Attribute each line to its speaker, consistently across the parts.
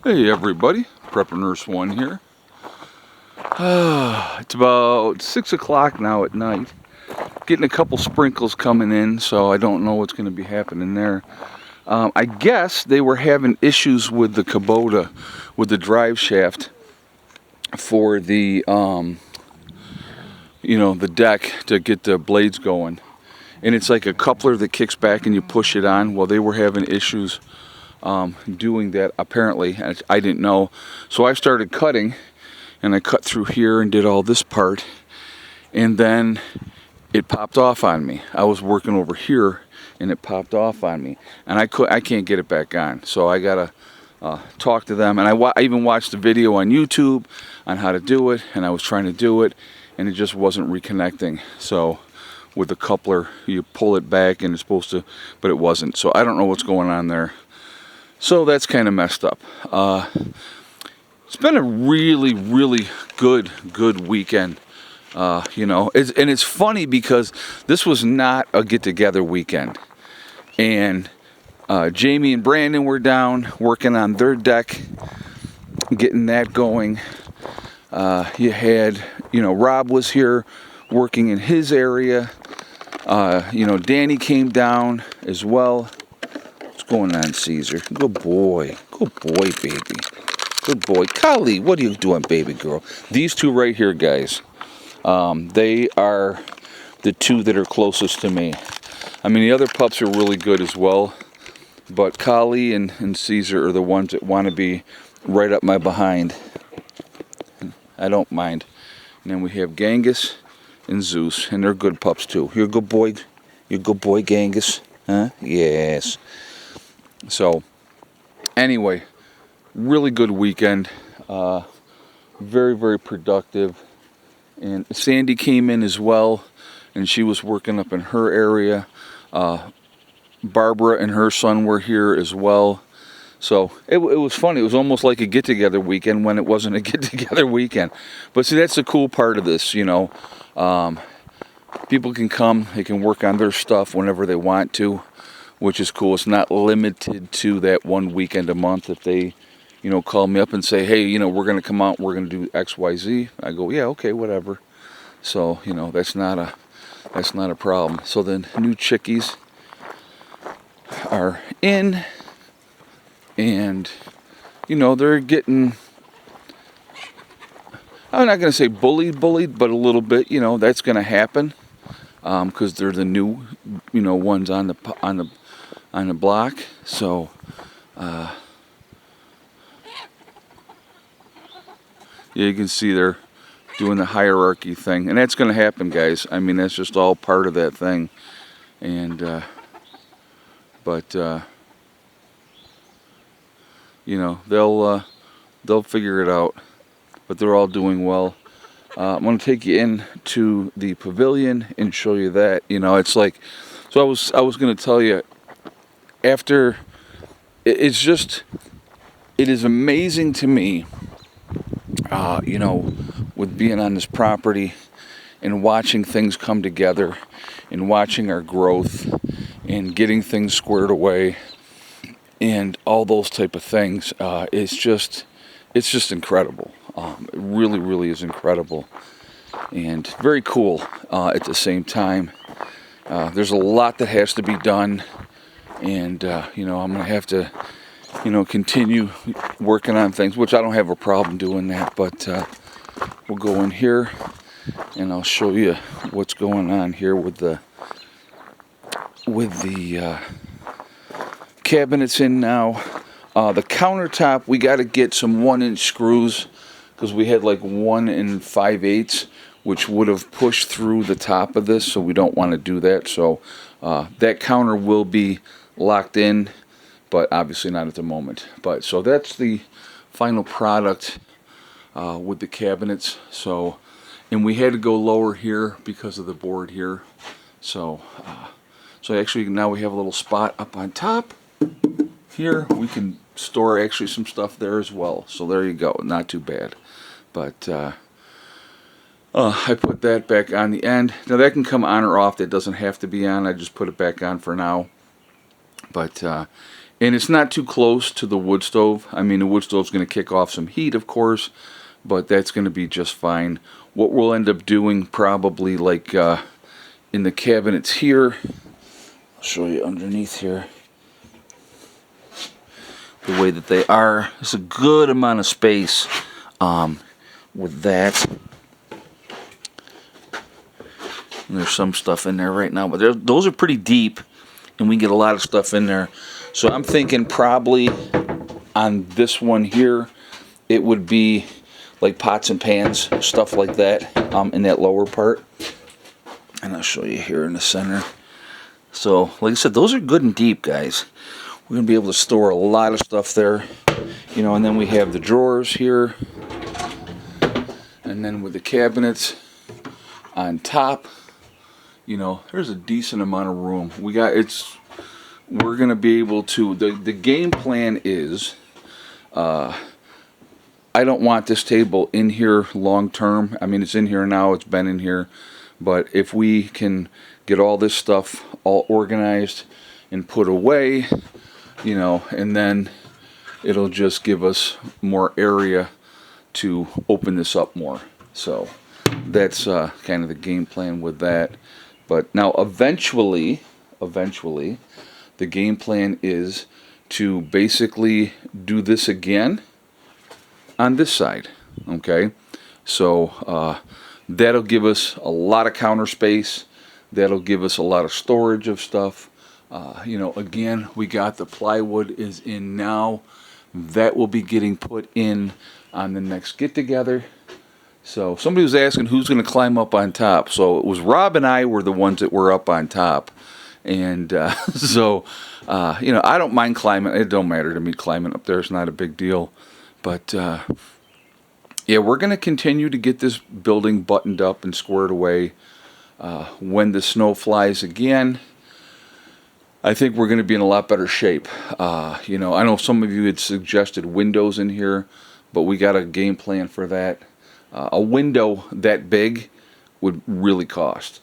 Speaker 1: Hey everybody, Prepper Nurse 1 here. It's about 6 o'clock now at night. Getting a couple sprinkles coming in, so I don't know what's going to be happening there. I guess they were having issues with the Kubota, with the drive shaft for the, the deck to get the blades going. And it's like a coupler that kicks back and you push it on. Well, they were having issues doing that apparently. I didn't know, so I started cutting, and I cut through here and did all this part, and then it popped off on me. I was working over here and it popped off on me, and I can't get it back on, so I gotta talk to them. And I even watched a video on YouTube on how to do it, and I was trying to do it and it just wasn't reconnecting. So with the coupler you pull it back and it's supposed to, but it wasn't, so I don't know what's going on there. So that's kind of messed up. It's been a really good weekend. And it's funny because this was not a get-together weekend. And Jamie and Brandon were down working on their deck, getting that going. You had, Rob was here working in his area. Danny came down as well. Going on, Caesar? Good boy, baby, good boy. Kali, what are you doing, baby girl? These two right here, guys, they are the two that are closest to me. I mean, the other pups are really good as well, but Kali and Caesar are the ones that want to be right up my behind. I don't mind. And then we have Genghis and Zeus, and they're good pups too. You're a good boy, Genghis, huh? Yes. So, anyway, really good weekend, very productive, and Sandy came in as well, and she was working up in her area. Barbara and her son were here as well, so it was funny. It was almost like a get-together weekend when it wasn't a get-together weekend. But see, that's the cool part of this, people can come, they can work on their stuff whenever they want to, which is cool. It's not limited to that one weekend a month. If they, call me up and say, hey, we're going to come out, we're going to do X, Y, Z, I go, yeah, okay, whatever. So, that's not a problem. So the new chickies are in, and, they're getting, I'm not going to say bullied, but a little bit, that's going to happen, because they're the new, ones on the block. So yeah, you can see they're doing the hierarchy thing, and that's going to happen, guys. I mean, that's just all part of that thing. And they'll figure it out, but they're all doing well. I'm going to take you into the pavilion and show you that. It's like, so I was going to tell you, after, it is amazing to me, with being on this property and watching things come together and watching our growth and getting things squared away and all those type of things. It's just incredible. It really is incredible and very cool at the same time. There's a lot that has to be done. And, I'm going to have to, continue working on things, which I don't have a problem doing that. But we'll go in here and I'll show you what's going on here with the cabinets in now. The countertop, we got to get some 1-inch screws because we had like 1 5/8, which would have pushed through the top of this. So we don't want to do that. So that counter will be locked in, but obviously not at the moment. But so that's the final product with the cabinets. So, and we had to go lower here because of the board here. So actually now we have a little spot up on top here. We can store actually some stuff there as well. So there you go, not too bad. But I put that back on the end. Now that can come on or off. That doesn't have to be on. I just put it back on for now. But And it's not too close to the wood stove. I mean, the wood stove's going to kick off some heat, of course, but that's going to be just fine. What we'll end up doing probably like in the cabinets here, I'll show you underneath here, the way that they are. There's a good amount of space with that. And there's some stuff in there right now, but those are pretty deep, and we can get a lot of stuff in there. So I'm thinking probably on this one here, it would be like pots and pans, stuff like that, in that lower part. And I'll show you here in the center. So, like I said, those are good and deep, guys. We're going to be able to store a lot of stuff there. You know, and then we have the drawers here. And then with the cabinets on top, you know, there's a decent amount of room. We're going to be able to, the game plan is, I don't want this table in here long term. I mean, it's in here now, it's been in here. But if we can get all this stuff all organized and put away, you know, and then it'll just give us more area to open this up more. So that's kind of the game plan with that. But now eventually, the game plan is to basically do this again on this side, okay? So that'll give us a lot of counter space. That'll give us a lot of storage of stuff. You know, again, we got the plywood is in now. That will be getting put in on the next get-together. So somebody was asking who's going to climb up on top. So it was Rob and I were the ones that were up on top. And so, you know, I don't mind climbing. It don't matter to me climbing up there. It's not a big deal. But, yeah, we're going to continue to get this building buttoned up and squared away. When the snow flies again, I think we're going to be in a lot better shape. You know, I know some of you had suggested windows in here, but we got a game plan for that. A window that big would really cost.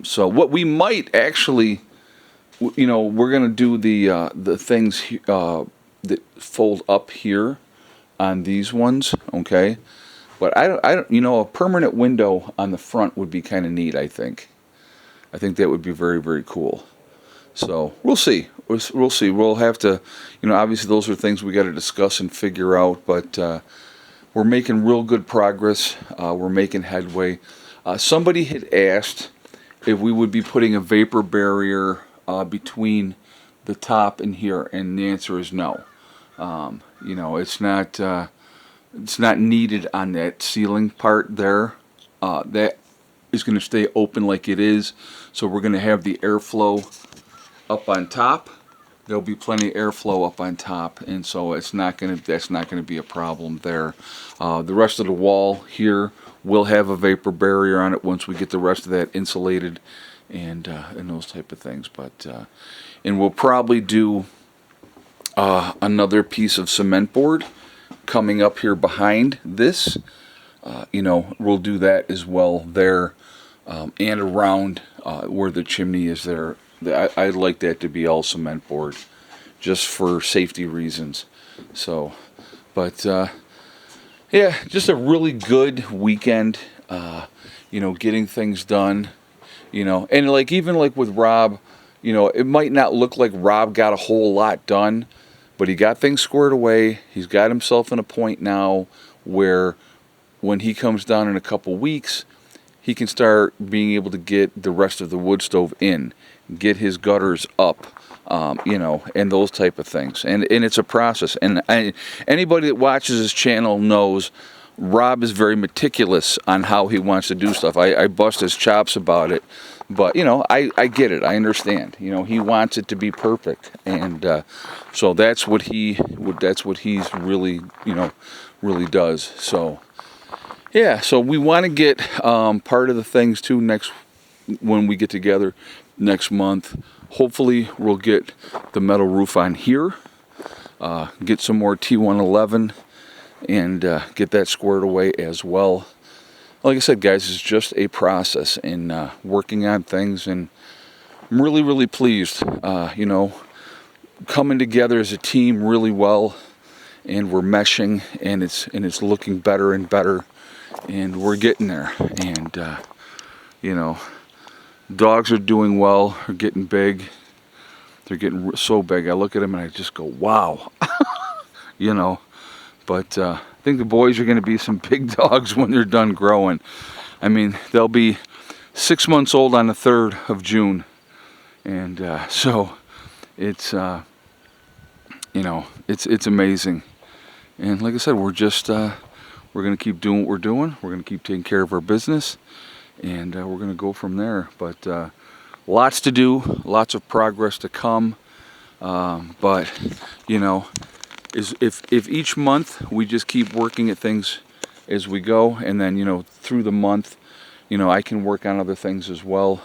Speaker 1: So what we might actually, you know, we're going to do the things that fold up here on these ones, okay? But I don't, you know, a permanent window on the front would be kind of neat, I think. I think that would be very, very cool. So we'll see. We'll see. We'll have to, you know, obviously those are things we got to discuss and figure out, but we're making real good progress. We're making headway. Somebody had asked if we would be putting a vapor barrier between the top and here, and the answer is no. You know, it's not needed on that ceiling part there. That is going to stay open like it is. So we're going to have the airflow up on top. There'll be plenty of airflow up on top, and so that's not going to be a problem there. The rest of the wall here will have a vapor barrier on it once we get the rest of that insulated and those type of things. But and we'll probably do another piece of cement board coming up here behind this. You know, we'll do that as well there, and around where the chimney is there. I'd like that to be all cement board, just for safety reasons. So, but yeah, just a really good weekend. You know, getting things done. You know, and like even like with Rob, you know, it might not look like Rob got a whole lot done, but he got things squared away. He's got himself in a point now where when he comes down in a couple weeks, he can start being able to get the rest of the wood stove in, get his gutters up, you know, and those type of things. And it's a process. And anybody that watches his channel knows Rob is very meticulous on how he wants to do stuff. I bust his chops about it. But, you know, I get it. I understand. You know, he wants it to be perfect. And so that's what he's really, you know, really does. So, yeah, so we want to get part of the things, too, when we get together next month. Hopefully, we'll get the metal roof on here, get some more T111, and get that squared away as well. Like I said, guys, it's just a process in working on things, and I'm really, really pleased. You know, coming together as a team really well, and we're meshing, and it's looking better and better, and we're getting there. And you know, dogs are doing well, are getting big. They're getting so big. I look at them and I just go, wow. You know, but I think the boys are going to be some big dogs when they're done growing. I mean, they'll be 6 months old on the 3rd of June. And so it's, you know, it's amazing. And like I said, we're just, we're going to keep doing what we're doing. We're going to keep taking care of our business. And we're going to go from there. But lots to do, lots of progress to come. But, you know, if each month we just keep working at things as we go, and then, you know, through the month, you know, I can work on other things as well.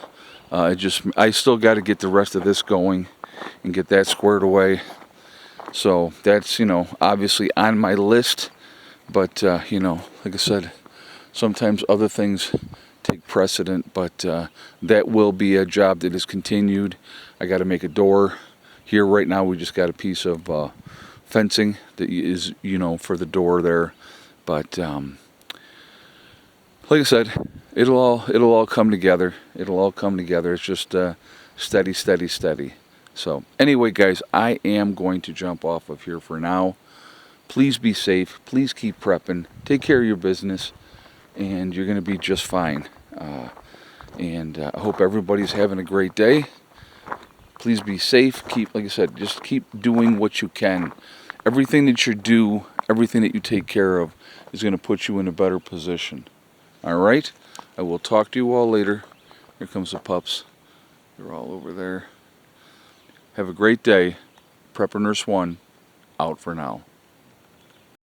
Speaker 1: I still got to get the rest of this going and get that squared away. So that's, you know, obviously on my list. But, you know, like I said, sometimes other things take precedent, but that will be a job that is continued. I got to make a door. Here right now we just got a piece of fencing that is, you know, for the door there. But like I said, it'll all come together. It'll all come together. It's just steady, steady, steady. So anyway, guys, I am going to jump off of here for now. Please be safe. Please keep prepping. Take care of your business, and you're going to be just fine. I hope everybody's having a great day. Please be safe. Keep, like I said, just keep doing what you can. Everything that you do, everything that you take care of is going to put you in a better position. All right? I will talk to you all later. Here comes the pups. They're all over there. Have a great day. Prepper Nurse 1, out for now.